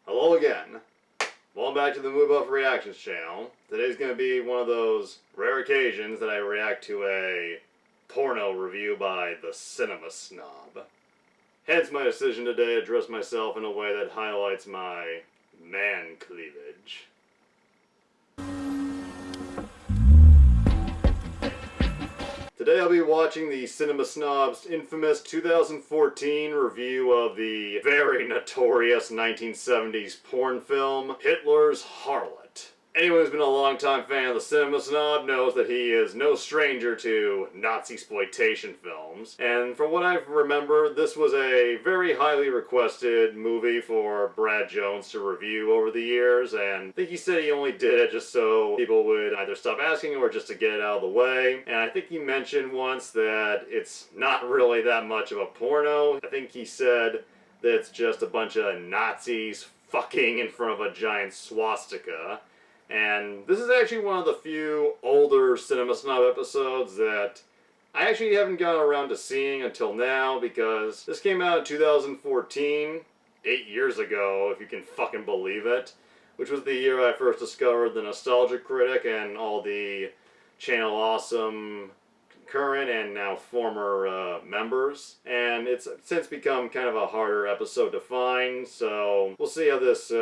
Hello again. Welcome back to the Movie Buff Reactions channel. Today's going to be one of those rare occasions that I react to a porno review by the Cinema Snob. Hence my decision today to dress myself in a way that highlights my man cleavage. Today I'll be watching the Cinema Snob's infamous 2014 review of the very notorious 1970s porn film, Hitler's Harlot. Anyone who's been a long-time fan of the Cinema Snob knows that he is no stranger to Nazi-exploitation films, and from what I remember, this was a very highly requested movie for Brad Jones to review over the years, and I think he said he only did it just so people would either stop asking or just to get it out of the way. And I think he mentioned once that it's not really that much of a porno. I think he said that it's just a bunch of Nazis fucking in front of a giant swastika. And this is actually one of the few older Cinema Snob episodes that I actually haven't gotten around to seeing until now, because this came out in 2014, 8 years ago, if you can fucking believe it, which was the year I first discovered the Nostalgia Critic and all the Channel Awesome current and now former members, and it's since become kind of a harder episode to find, so we'll see how this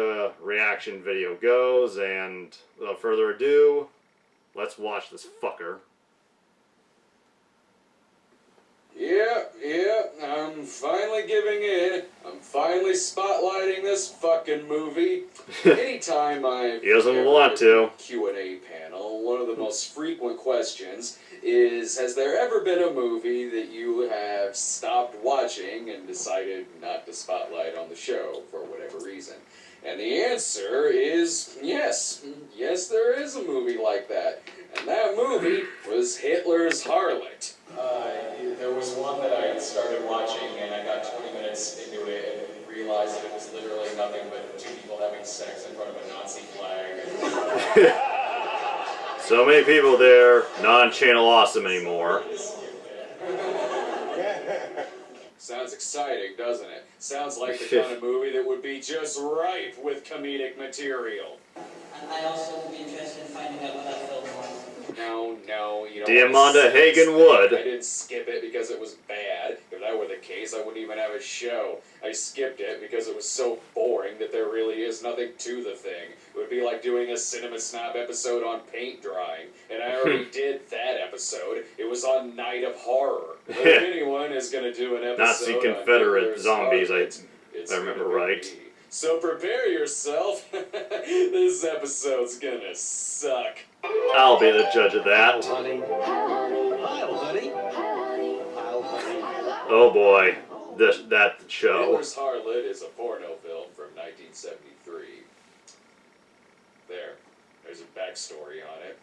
reaction video goes, and without further ado, let's watch this fucker. Yeah, I'm finally giving in. I'm finally spotlighting this fucking movie. Anytime I've He doesn't want to. Q&A panel, one of the most frequent questions is, has there ever been a movie that you have stopped watching and decided not to spotlight on the show for whatever reason? And the answer is yes. Yes, there is a movie like that. And that movie was Hitler's Harlot. There was one that I started watching and I got 20 minutes into it and realized that it was literally nothing but two people having sex in front of a Nazi flag. So many people there, non-Channel Awesome anymore. Sounds exciting, doesn't it? Sounds like the kind of movie that would be just ripe with comedic material. I also would be interested in finding out what that film was. No, you don't. Diamanda Hagen would. I didn't skip it because it was bad. If that were the case, I wouldn't even have a show. I skipped it because it was so boring that there really is nothing to the thing. It would be like doing a Cinema Snob episode on paint drying, and I already did that episode. It was on Night of Horror. But if anyone is going to do an episode Nazi Confederate zombies, if I remember right. So prepare yourself. This episode's gonna suck. I'll be the judge of that. Oh boy, that show. Hitler's Harlot is a porno film from 1973. There's a backstory on it.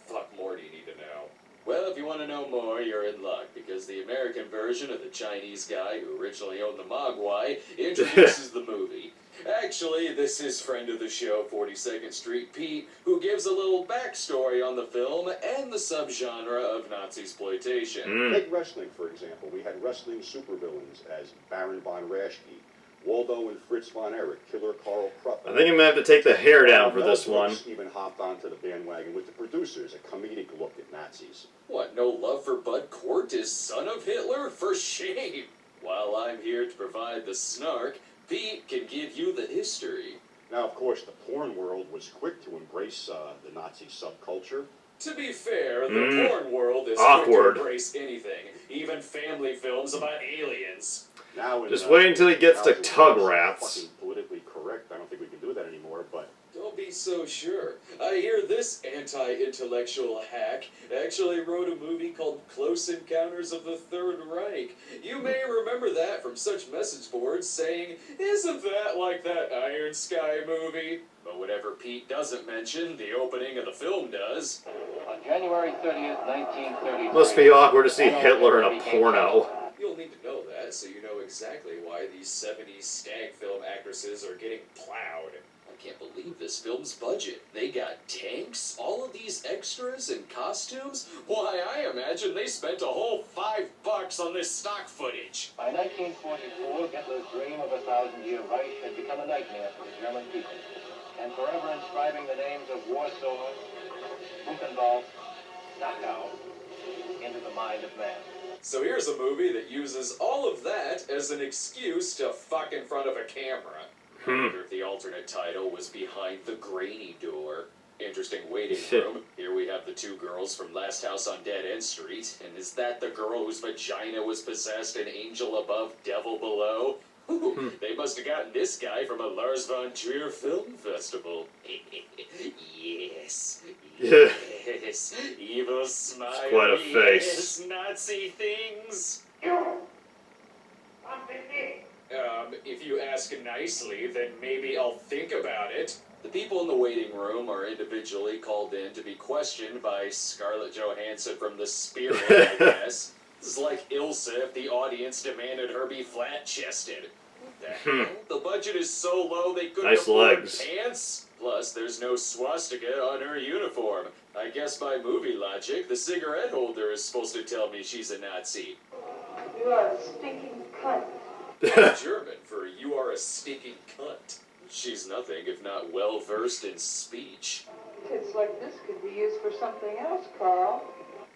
The fuck more do you need to know? Well, if you want to know more, you're in luck, because the American version of the Chinese guy who originally owned the Mogwai introduces the movie. Actually, this is friend of the show, 42nd Street Pete, who gives a little backstory on the film and the subgenre of Nazi-exploitation. Take wrestling, for example. We had wrestling supervillains as Baron von Raschke, Waldo and Fritz von Erich, Killer Karl Krupp. I think I'm going to have to take the hair down for this one. Even hopped onto the bandwagon with the producers, a comedic look at Nazis. What, no love for Bud Cort, his son of Hitler? For shame! While I'm here to provide the snark, Pete can give you the history. Now, of course, the porn world was quick to embrace the Nazi subculture. To be fair, the porn world is awkward. quick to embrace anything, even family films about aliens. Now, Just wait until he gets to Tug Rats. Fucking politically correct. I don't think we can do that anymore, but... Don't be so sure. I hear this anti-intellectual hack actually wrote a movie called Close Encounters of the Third Reich. You may remember that from such message boards saying, "Isn't that like that Iron Sky movie?" But whatever Pete doesn't mention, the opening of the film does. On January 30th, 1933... Must be awkward to see Hitler in a porno. You'll need to know that so you know exactly why these 70s stag film actresses are getting plowed. can't believe this film's budget. They got tanks, all of these extras and costumes. Why, I imagine they spent a whole $5 on this stock footage. By 1944, Hitler's dream of a 1,000-year Reich had become a nightmare for the German people, and forever inscribing the names of Warsaw, Buchenwald, Dachau into the mind of man. So here's a movie that uses all of that as an excuse to fuck in front of a camera. I wonder if the alternate title was Behind the Grainy Door. Interesting waiting room. Here we have the two girls from Last House on Dead End Street. And is that the girl whose vagina was possessed in Angel Above, Devil Below? Ooh, they must have gotten this guy from a Lars von Trier film festival. Yes. Yes. Evil smile. It's quite a face. Yes. Nazi things. If you ask nicely, then maybe I'll think about it. The people in the waiting room are individually called in to be questioned by Scarlett Johansson from The Spirit, I guess. This is like Ilsa if the audience demanded her be flat-chested. What the hell? The budget is so low they couldn't Nice afford legs. pants? Plus, there's no swastika on her uniform. I guess by movie logic, the cigarette holder is supposed to tell me she's a Nazi. You are a stinking cunt. German for "you are a stinking cunt." She's nothing if not well-versed in speech. Tits like this could be used for something else, Carl.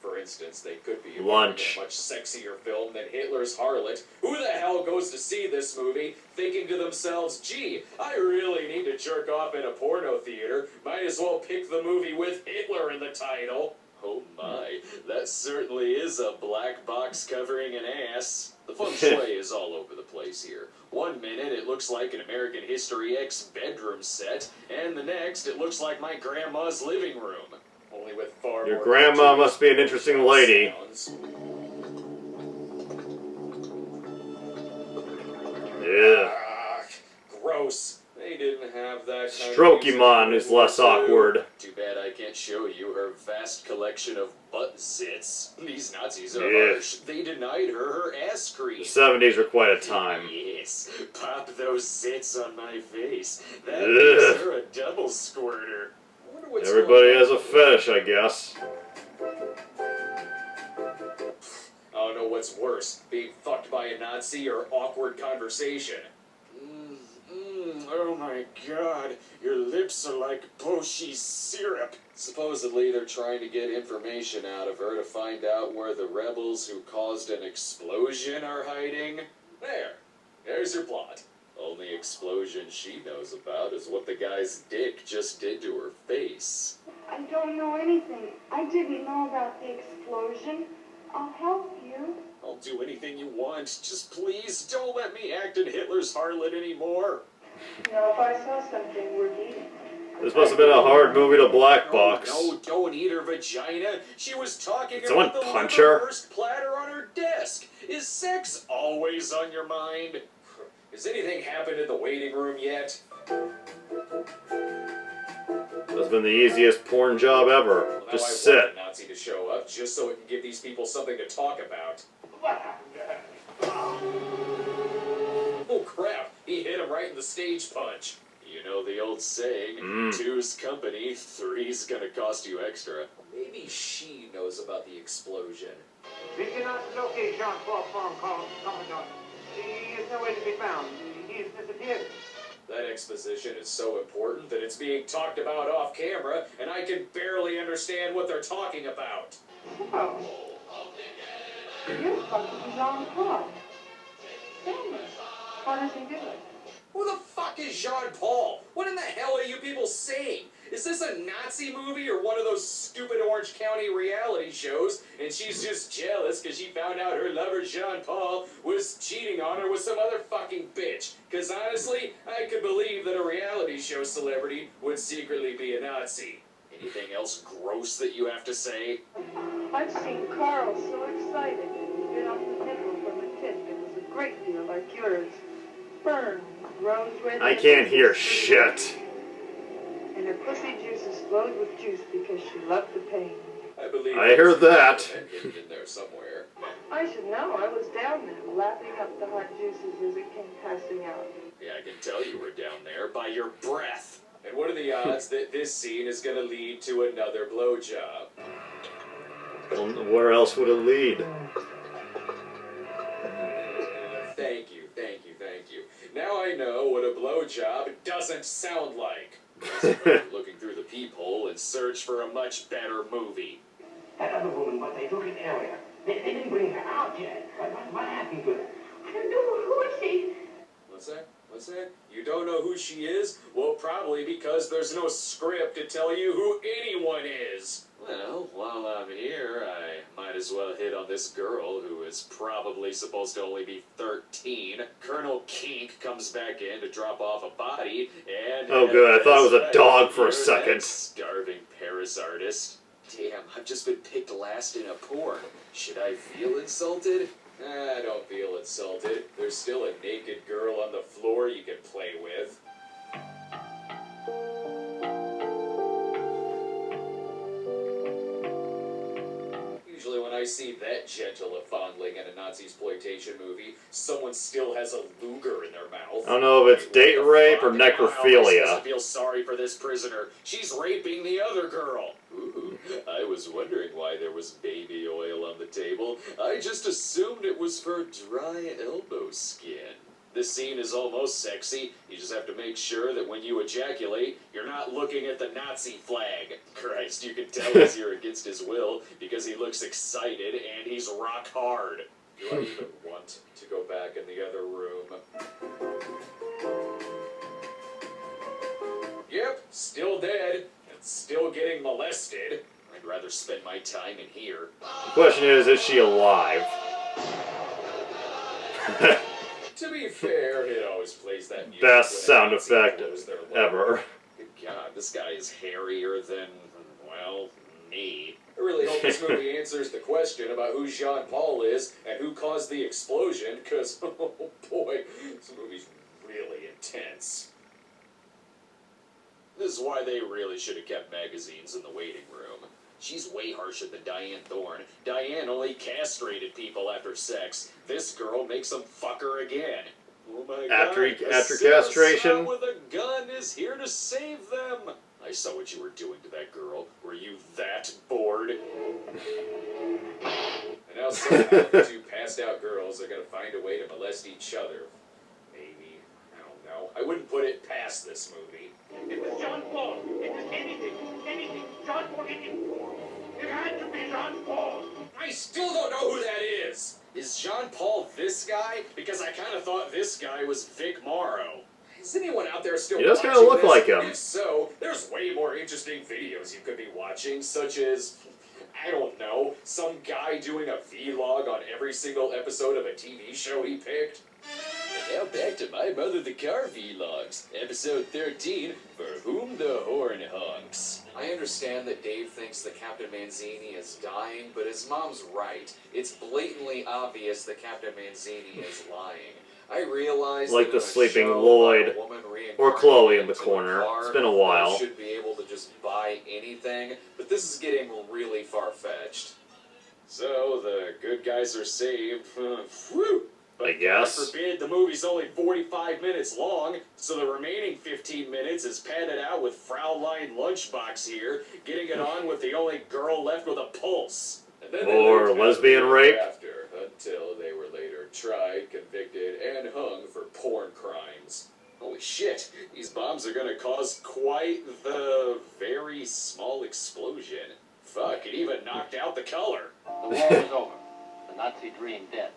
For instance, they could be Lunch. a much sexier film than Hitler's Harlot. Who the hell goes to see this movie thinking to themselves, gee, I really need to jerk off in a porno theater. Might as well pick the movie with Hitler in the title. Oh my, that certainly is a black box covering an ass. The feng shui is all over the place here. One minute it looks like an American History X bedroom set, and the next it looks like my grandma's living room. Only with far Your more grandma must be an interesting lady. sounds. Yeah. Ah, gross. They didn't have that kind of Strokemon music is less too. awkward. Too bad I can't show you her vast collection of butt zits. These Nazis are Yeah. harsh. They denied her ass cream. The 70s are quite a time. Yes, pop those zits on my face. That Ugh. makes her a double squirter. I wonder what's Everybody going has on a fetish, I guess. I don't know what's worse, being fucked by a Nazi or awkward conversation. Oh my god, your lips are like Boshi syrup. Supposedly they're trying to get information out of her to find out where the rebels who caused an explosion are hiding. There's your plot. Only explosion she knows about is what the guy's dick just did to her face. I don't know anything. I didn't know about the explosion. I'll help you. I'll do anything you want. Just please don't let me act in Hitler's Harlot anymore. You know, if I saw something worth eating. This must have been a hard movie to black box. No, don't eat her vagina. She was talking Did someone about the punch her? liverwurst platter on her desk. Is sex always on your mind? Has anything happened in the waiting room yet? That's been the easiest porn job ever. Well, now Just I sit. want the Nazi to show up just so it can give these people something to talk about. What happened to her? Oh crap, he hit him right in the stage punch. You know the old saying, two's company, three's gonna cost you extra. Maybe she knows about the explosion. We cannot locate Jean-Paul Commandant. He is nowhere to be found. He has disappeared. That exposition is so important that it's being talked about off camera, and I can barely understand what they're talking about. Oh. You're fucking Jean-Paul. Tell me, how does he do it? Who the fuck is Jean-Paul? What in the hell are you people saying? Is this a Nazi movie or one of those stupid Orange County reality shows, and she's just jealous because she found out her lover Jean-Paul was cheating on her with some other fucking bitch? Because honestly, I could believe that a reality show celebrity would secretly be a Nazi. Anything else gross that you have to say? I've seen Carl so excited that he bit off the nipple from a tit that was a great deal like yours. Burn, rose red. I can't hear shit. And her pussy juices flowed with juice because she loved the pain. I believe I heard that. hidden in there somewhere. I should know. I was down there, lapping up the hot juices as it came passing out. Yeah, I can tell you were down there by your breath. And what are the odds that this scene is going to lead to another blowjob? Well, where else would it lead? Thank you, thank you, thank you. Now I know what a blowjob doesn't sound like. Looking through the peephole in search for a much better movie. That other woman, what they took it earlier. They didn't bring her out yet. What happened to her? I don't know who is she. What's that? What's that? You don't know who she is? Well, probably because there's no script to tell you who anyone is. Well, while I'm here, I might as well hit on this girl who is probably supposed to only be 13. Colonel Kink comes back in to drop off a body, and... Oh good, I thought it was a dog for a you're second. that starving Paris artist. Damn, I've just been picked last in a porn. Should I feel insulted? I don't feel insulted. There's still a naked girl on the floor you can play with. Usually when I see that gentle a fondling in a Nazi-exploitation movie, someone still has a Luger in their mouth. I don't know if it's date rape or How am I supposed necrophilia. to feel sorry for this prisoner? She's raping the other girl. Ooh, I was wondering why there was baby oil on the table. I just assumed it was for dry elbow skin. This scene is almost sexy. You just have to make sure that when you ejaculate, you're not looking at the Nazi flag. Christ, you can tell he's here against his will because he looks excited and he's rock hard. Do I even want to go back in the other room? Yep, still dead and still getting molested. I'd rather spend my time in here. The question is she alive? To be fair, it always plays that music. Best when a sound Nazi effect blows their load. ever. Good God, this guy is hairier than, well, me. I really hope this movie answers the question about who Jean Paul is and who caused the explosion, because, oh boy, this movie's really intense. This is why they really should have kept magazines in the waiting room. She's way harsher than Diane Thorne. Diane only castrated people after sex. This girl makes them fuck her again. Oh my After God, a Cinema castration? Snob with a gun is here to save them. I saw what you were doing to that girl. Were you that bored? And now somehow the two passed out girls are gonna find a way to molest each other. Maybe. I don't know. I wouldn't put it past this movie. It was Jean Paul. It was anything. Jean Paul, it had to be Jean Paul. I still don't know who that is. Is Jean Paul this guy? Because I kind of thought this guy was Vic Morrow. Is anyone out there still He does watching kinda look this? like him. If so, there's way more interesting videos you could be watching, such as, I don't know, some guy doing a vlog on every single episode of a TV show he picked. And now back to My Mother the Car vlogs, episode 13, For Whom the Horn Honks. I understand that Dave thinks that Captain Manzini is dying, but his mom's right. It's blatantly obvious that Captain Manzini is lying. I realize Like that the in a sleeping show Lloyd, about a woman or Chloe in reincarnated the into a corner. car, It's been a while. I should be able to just buy anything, but this is getting really far-fetched. So, the good guys are saved. Whew! But I guess. God forbid, the movie's only 45 minutes long, so the remaining 15 minutes is padded out with Fraulein Lunchbox here, getting it on with the only girl left with a pulse. And then they Or lived lesbian happily rape. ever after, until they were later tried, convicted, and hung for porn crimes. Holy shit, these bombs are gonna cause quite the very small explosion. Fuck, it even knocked out the color. The war is over. The Nazi dream dead.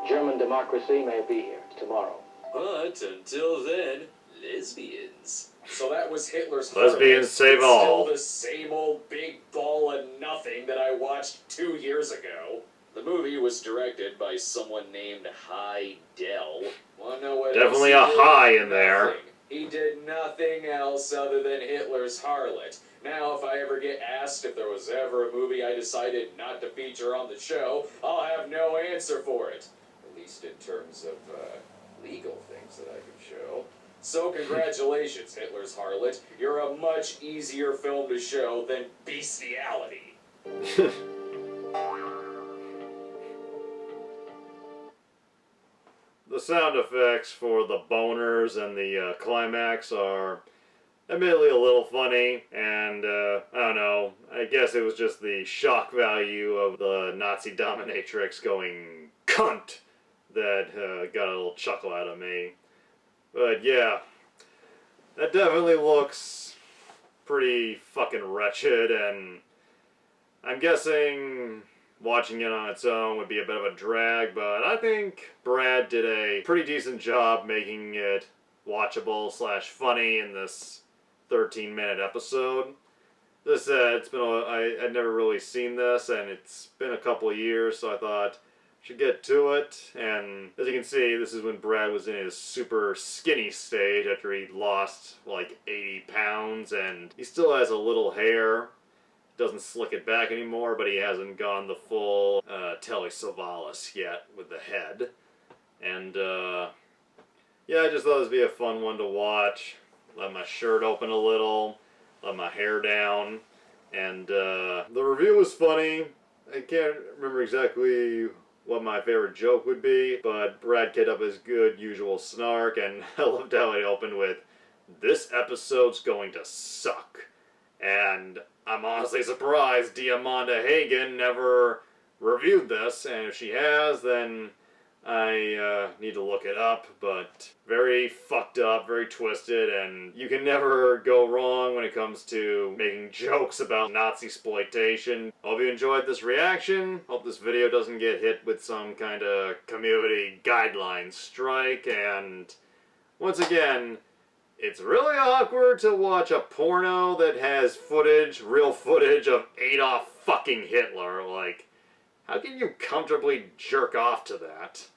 German democracy may be here tomorrow. But until then, lesbians. So that was Hitler's Lesbians Harlot. save It's all. Still the same old big ball of nothing that I watched 2 years ago. The movie was directed by someone named High Dell. Wanna know what Definitely else a he did? high in there. Nothing. He did nothing else other than Hitler's Harlot. Now, if I ever get asked if there was ever a movie I decided not to feature on the show, I'll have no answer for it. At least in terms of, legal things that I can show. So congratulations, Hitler's Harlot. You're a much easier film to show than Bestiality. The sound effects for the boners and the climax are admittedly a little funny, and I don't know, I guess it was just the shock value of the Nazi dominatrix going cunt that got a little chuckle out of me. But yeah, that definitely looks pretty fucking wretched, and I'm guessing watching it on its own would be a bit of a drag, but I think Brad did a pretty decent job making it watchable / funny in this 13-minute episode. This it's been I'd never really seen this, and it's been a couple of years, so I thought I should get to it. And as you can see, this is when Brad was in his super skinny stage after he lost like 80 pounds, and he still has a little hair. Doesn't slick it back anymore, but he hasn't gone the full Telly Savalas yet with the head. And yeah, I just thought this would be a fun one to watch. Let my shirt open a little, let my hair down, and the review was funny. I can't remember exactly what my favorite joke would be, but Brad kept up his good usual snark, and I loved how it opened with, "This episode's going to suck." And I'm honestly surprised Diamanda Hagen never reviewed this, and if she has, then I need to look it up, but very fucked up, very twisted, and you can never go wrong when it comes to making jokes about Nazi exploitation. Hope you enjoyed this reaction. Hope this video doesn't get hit with some kind of community guideline strike, and once again, it's really awkward to watch a porno that has footage, real footage of Adolf fucking Hitler. Like, how can you comfortably jerk off to that?